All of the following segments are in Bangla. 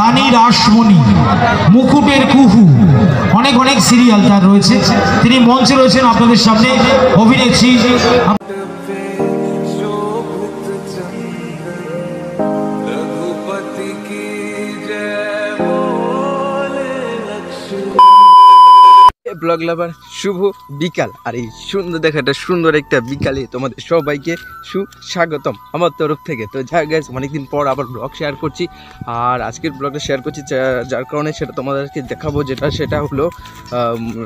রানী রাসমণি, মুকুটের কুহু, অনেক অনেক সিরিয়াল তার রয়েছে। তিনি মঞ্চে রয়েছেন আপনাদের সামনে অভিনেত্রী। ব্লগ লাভার শুভ বিকাল, আর এই সুন্দর দেখাটা সুন্দর একটা বিকালে তোমাদের সবাইকে সুস্বাগতম আমার তরফ থেকে। তো যাই গাইস, অনেকদিন পর আবার ব্লগ শেয়ার করছি, আর আজকের ব্লগটা শেয়ার করছি যার কারণে সেটা তোমাদেরকে দেখাবো, সেটা হলো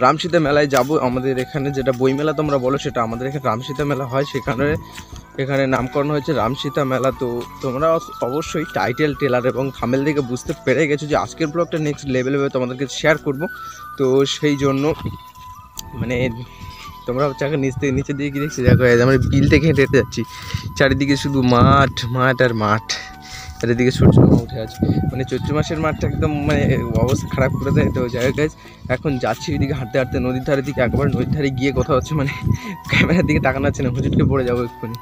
রামসীতা মেলায় যাব। আমাদের এখানে যেটা বইমেলা তোমরা বলো, সেটা আমাদের এখানে রামসীতা মেলা হয়, সেখানে এখানে নামকরণ হয়েছে রামসীতা মেলা। তো তোমরা অবশ্যই টাইটেল টেলার এবং থাম্বনেল দেখে বুঝতে পেরে গেছো যে আজকের ব্লগটা নেক্সট লেভেলে তোমাদেরকে শেয়ার করব। তো সেই জন্য মানে তোমরা চাকে নিচের দিকে দেখছি, দেখো আমরা বিল থেকে হেঁটে হেঁটে যাচ্ছি, চারিদিকে শুধু মাঠ মাঠ আর মাঠ, চারিদিকে সূর্য উঠে আছে, মানে চৈত্র মাসের মাঠটা একদম মানে অবস্থা খারাপ করে দেয়। তো যাই হোক গাইস, এখন যাচ্ছি ওইদিকে হাঁটতে হাঁটতে নদীর ধারের দিকে, একবার নদীর ধারে গিয়ে কথা হচ্ছে, মানে ক্যামেরার দিকে তাকানো যাচ্ছে না, হুজুটকে পড়ে যাবো এক্ষুনি।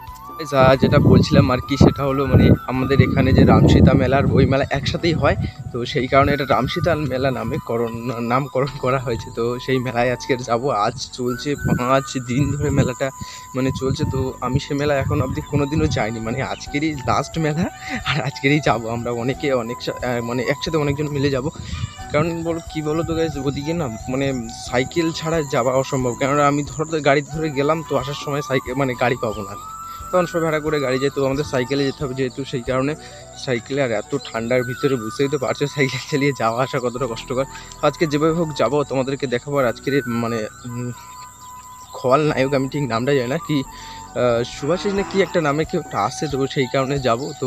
যেটা বলছিলাম আর কি, সেটা হলো মানে আমাদের এখানে যে রামসীতা মেলা আর বই মেলা একসাথেই হয়, তো সেই কারণে এটা রামসীতা মেলা নামকরণ করা হয়েছে। তো সেই মেলায় আজকের যাব। আজ চলছে 5 দিন ধরে মেলাটা মানে চলছে। তো আমি সে মেলা এখন অবধি কোনো দিনও যাইনি, মানে আজকেরই লাস্ট মেলা, আর আজকেরই যাব আমরা অনেক মানে একসাথে অনেকজন মিলে যাব। কারণ কী বলো তো গাইস, ওদিকে না মানে সাইকেল ছাড়া যাওয়া অসম্ভব, কেননা আমি গাড়ি ধরে গেলাম, তো আসার সময় সাইকেল মানে গাড়ি পাবো না, তখন সব ভাড়া করে গাড়ি যায়, তো আমাদের সাইকেলে যেতে হবে যেহেতু, সেই কারণে সাইকেলে। আর এত ঠান্ডার ভিতরে বুঝতেই তো পারছো সাইকেল চালিয়ে যাওয়া আসা কতটা কষ্টকর। আজকে যেভাবে হোক যাবো, তোমাদেরকে দেখাবো। আর আজকের মানে খল নায়ক, আমি ঠিক নামটা জানি না, কি সুভাষিস না কি একটা নামে কেউ একটা আসছে, তো সেই কারণে যাব। তো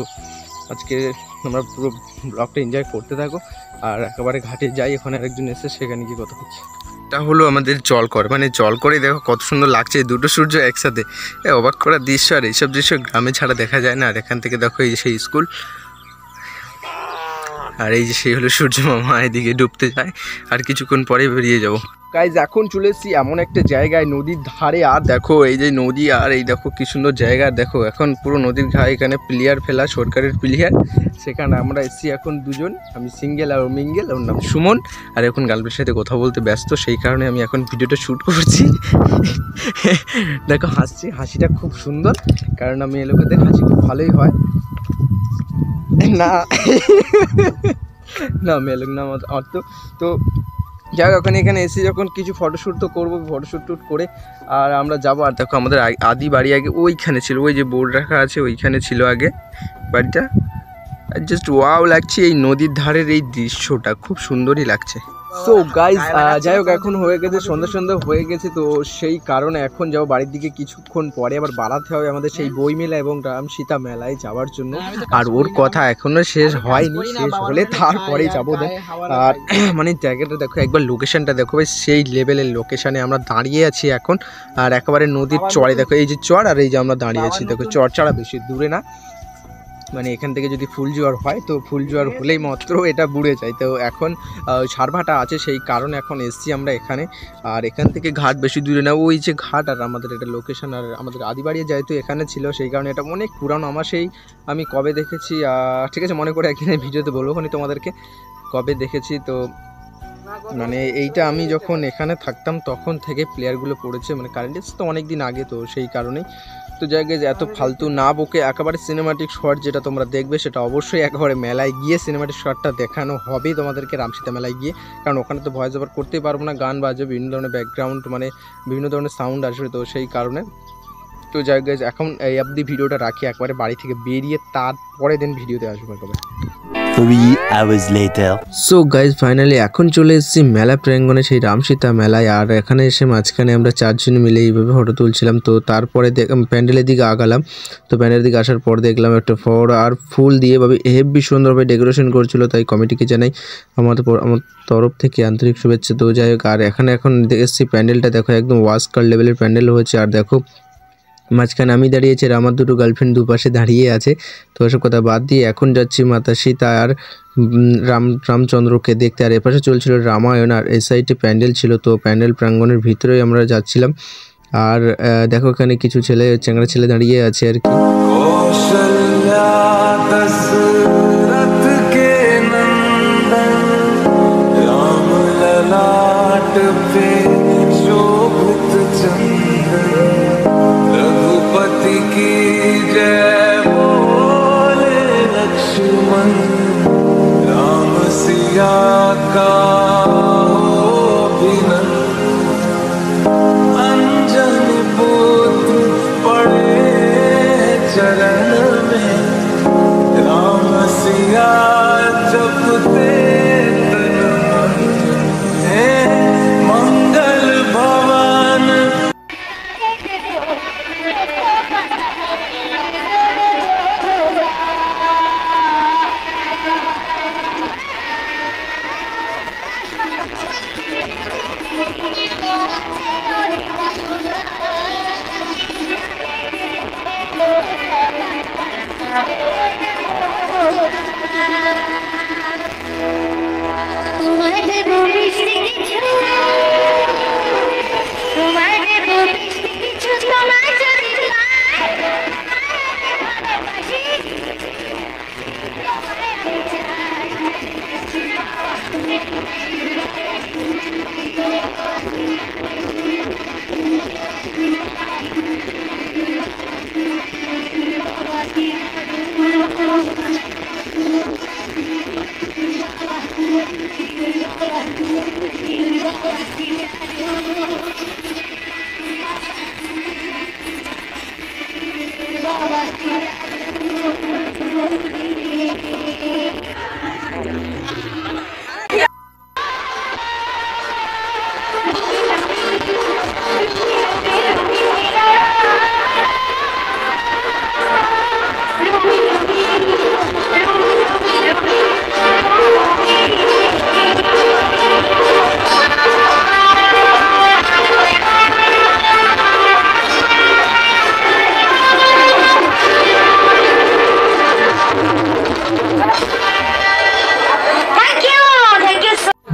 আজকে আমরা পুরো ব্লগটা এনজয় করতে থাকো, আর একেবারে ঘাটে যাই। ওখানে আরেকজন এসে সেখানে গিয়ে কথা হচ্ছে। এটা হলো আমাদের জলকর, মানে জলকরে দেখো কত সুন্দর লাগছে, দুটো সূর্য একসাথে, অবাক করার দৃশ্য। আর এইসব দৃশ্য গ্রামে ছাড়া দেখা যায় না। আর এখান থেকে দেখো এই যে সেই স্কুল, আর এই যে সেই হলো সূর্য মামা, এদিকে ডুবতে যায়, আর কিছুক্ষণ পরে বেরিয়ে যাবো। গাইজ এখন চলে এসেছি এমন একটা জায়গায় নদীর ধারে, আর দেখো এই যে নদী, আর এই দেখো কি সুন্দর জায়গা। দেখো এখন পুরো নদীর ঘাট, এখানে প্লেয়ার ফেলা, সরকারের প্লেয়ার, সেখানে আমরা এসেছি এখন দুজন, আমি সিঙ্গেল আর ও মিঙ্গেল, ওর নাম সুমন। আর এখন গার্লফ্রেন্ডের সাথে কথা বলতে ব্যস্ত, সেই কারণে আমি এখন ভিডিওটা শ্যুট করছি। দেখো হাসছি, হাসিটা খুব সুন্দর, কারণ আমি এই লোকেদের হাসি খুব ভালোই হয় না না মেলুক না অর্থ। তো যাই হোক, এখানে এসে যখন কিছু ফটোশ্যুট তো করবো, ফটোশ্যুট করে আর আমরা যাবো। আর দেখো আমাদের আদি বাড়ি আগে ওইখানে ছিল, ওই যে বোর্ড রাখা আছে ওইখানে ছিল আগে বাড়িটা। আর জাস্ট ওয়াও লাগছে, এই নদীর ধারের এই দৃশ্যটা খুব সুন্দরই লাগছে। সো গাইজ যাই হোক, এখন হয়ে গেছে সন্ধ্যা হয়ে গেছে, তো সেই কারণে এখন যাবো বাড়ির দিকে। কিছুক্ষণ পরে আবার বাড়াতে হবে আমাদের সেই বই মেলা এবং রামসীতা মেলায় যাওয়ার জন্য। আর ওর কথা এখনো শেষ হয়নি, শেষ হলে তারপরেই যাবো। আর মানে জায়গাটা দেখো, একবার লোকেশনটা দেখো, সেই লেভেলের লোকেশনে আমরা দাঁড়িয়ে আছি এখন। আর একেবারে নদীর চড়ে দেখো, এই যে চড়, আর এই যে আমরা দাঁড়িয়ে আছি দেখো, চড় ছাড়া বেশি দূরে না, মানে এখান থেকে যদি ফুল জোয়ার হয়, তো ফুল জোয়ার হলেই মাত্র এটা বুড়ে যায়। তো এখন সারভাটা আছে, সেই কারণে এখন এসছি আমরা এখানে। আর এখান থেকে ঘাট বেশি দূরে না, ওই যে ঘাট আর আমাদের এটা লোকেশন। আর আমাদের আদিবাড়ি যেহেতু এখানে ছিল, সেই কারণে এটা অনেক পুরানো। আমার সেই আমি কবে দেখেছি, ঠিক আছে মনে করে একদিনের ভিডিওতে বলবো তোমাদেরকে কবে দেখেছি। তো মানে এইটা আমি যখন এখানে থাকতাম তখন থেকে প্লেয়ারগুলো পড়েছে, মানে কারেন্ট তো অনেক দিন আগে, তো সেই কারণেই। তো জায়গায় এত ফালতু না বকে একেবারে সিনেমাটিক শট যেটা তোমরা দেখবে, সেটা অবশ্যই একেবারে মেলায় গিয়ে সিনেমাটিক শটটা দেখানো হবে তোমাদেরকে রামসীতা মেলায় গিয়ে, কারণ ওখানে তো ভয়েস ওভার করতেই পারবো না, গান বাজবে, বিভিন্ন ধরনের ব্যাকগ্রাউন্ড মানে বিভিন্ন ধরনের সাউন্ড আসবে, তো সেই কারণে। তো জায়গায় এখন এই অবধি ভিডিওটা রাখি, একবারে বাড়ি থেকে বেরিয়ে তারপরে দেন ভিডিওতে আসবো একেবারে। 3 hours later. So guys finally এখন চলে এসেছি মেলা প্রাঙ্গণে, সেই রামসীতা মেলায়। আর এখানে এসে মাঝখানে আমরা 4 জন মিলে এইভাবে ফটো তুলছিলাম। তো তারপরে প্যান্ডেলের দিকে আগালাম, তো প্যান্ডেলের দিকে আসার পর দেখলাম একটা ফল আর ফুল দিয়ে ভাবে হেভি সুন্দরভাবে ডেকোরেশন করছিল, তাই কমিটিকে জানাই আমার তরফ থেকে আন্তরিক শুভেচ্ছা। তো যাই হোক, আর এখন এসেছি প্যান্ডেলটা দেখো, একদম ওয়াস্কার লেভেলের প্যান্ডেল হয়েছে। আর দেখো মাঝখানে আমি দাঁড়িয়েছি, আর আমার দুটো গার্লফ্রেন্ড দুপাশে দাঁড়িয়ে আছে। তো এসব কথা বাদ দিয়ে এখন যাচ্ছি মাতা সীতা আর রামচন্দ্রকে দেখতে। আর এপাশে চলছিল রামায়ণ, আর এই সাইডে প্যান্ডেল ছিল, তো প্যান্ডেল প্রাঙ্গণের ভিতরেই আমরা যাচ্ছিলাম। আর দেখো এখানে কিছু চ্যাংড়া ছেলে দাঁড়িয়ে আছে আর কি। पे शोभित चंदन रघुपति की जय बोले लक्ष्मण राम सिया का अंजन पुत्र पड़े चरण में राम सिया जपते तन मन हे मंगल भवन।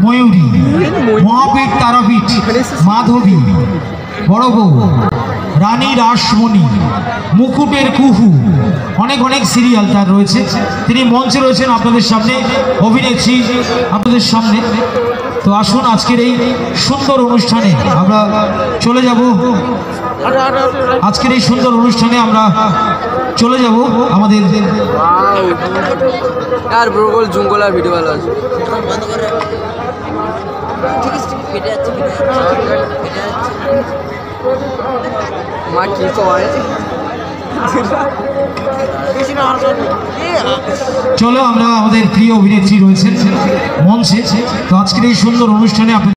ময়ূরী, মহাপীঠ তারাপীঠ, মাধবী, বড় বউ, রানী রাসমণি, মুকুটের কুহু, অনেক অনেক সিরিয়াল তার রয়েছে। তিনি মঞ্চে রয়েছেন আপনাদের সামনে, অভিনেত্রী আপনাদের সামনে। তো আসুন আজকের এই সুন্দর অনুষ্ঠানে আমরা চলে যাব। আজকের এই সুন্দর অনুষ্ঠানে আমরা চলে যাব আমাদের আর ব্রোগল জুঙ্গলা ভিডিও ভালো আছে। মা কি কয় চলো আমরা আমাদের প্রিয় অভিনেত্রী রয়েছেন মঞ্চে। তো আজকের এই সুন্দর অনুষ্ঠানে